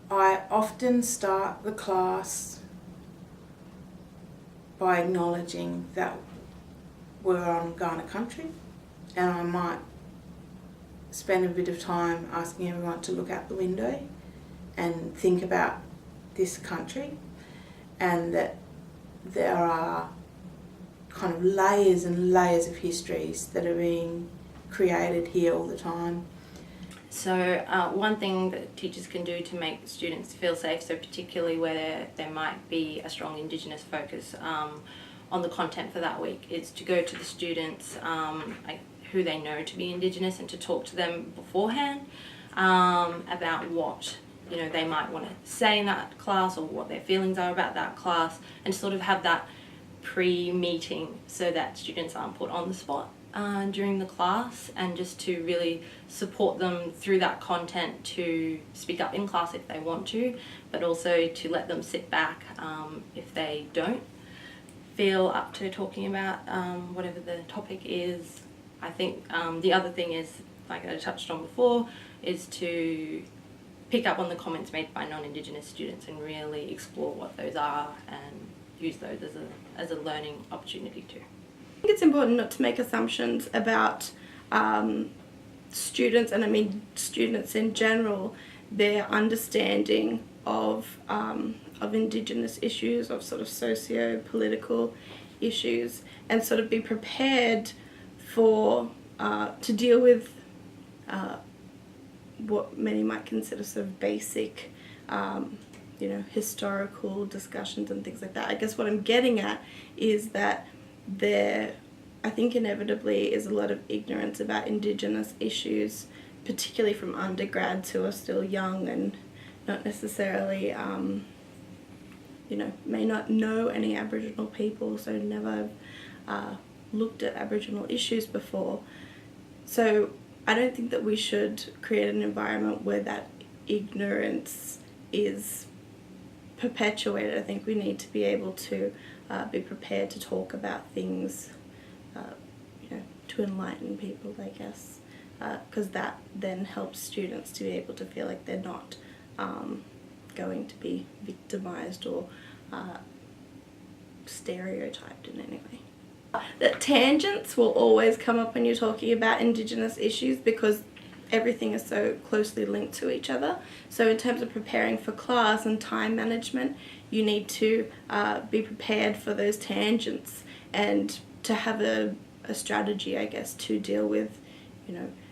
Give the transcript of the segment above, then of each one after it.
I often start the class by acknowledging that we're on Kaurna country, and I might spend a bit of time asking everyone to look out the window and think about this country, and that there are kind of layers and layers of histories that are being created here all the time. So one thing that teachers can do to make students feel safe, so particularly where there might be a strong Indigenous focus on the content for that week, is to go to the students who they know to be Indigenous and to talk to them beforehand about what they might want to say in that class or what their feelings are about that class, and to sort of have that pre-meeting so that students aren't put on the spot during the class, and just to really support them through that content to speak up in class if they want to, but also to let them sit back if they don't feel up to talking about whatever the topic is. I think the other thing is, like I touched on before, is to pick up on the comments made by non-Indigenous students and really explore what those are and use those as a learning opportunity too. I think it's important not to make assumptions about students, and I mean students in general, their understanding of Indigenous issues, of sort of socio-political issues, and sort of be prepared for to deal with what many might consider sort of basic historical discussions and things like that. I guess what I'm getting at is that there, I think inevitably, is a lot of ignorance about Indigenous issues, particularly from undergrads who are still young and not necessarily, may not know any Aboriginal people, so never looked at Aboriginal issues before. So I don't think that we should create an environment where that ignorance is perpetuated. I think we need to be able to be prepared to talk about things, to enlighten people, I guess, because that then helps students to be able to feel like they're not going to be victimized or stereotyped in any way. That tangents will always come up when you're talking about Indigenous issues because everything is so closely linked to each other. So in terms of preparing for class and time management, you need to be prepared for those tangents and to have a strategy, I guess, to deal with,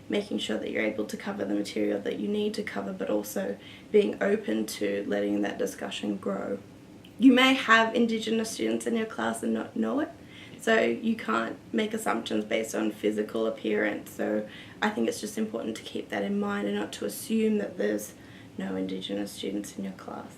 making sure that you're able to cover the material that you need to cover, but also being open to letting that discussion grow. You may have Indigenous students in your class and not know it, so you can't make assumptions based on physical appearance. So I think it's just important to keep that in mind and not to assume that there's no Indigenous students in your class.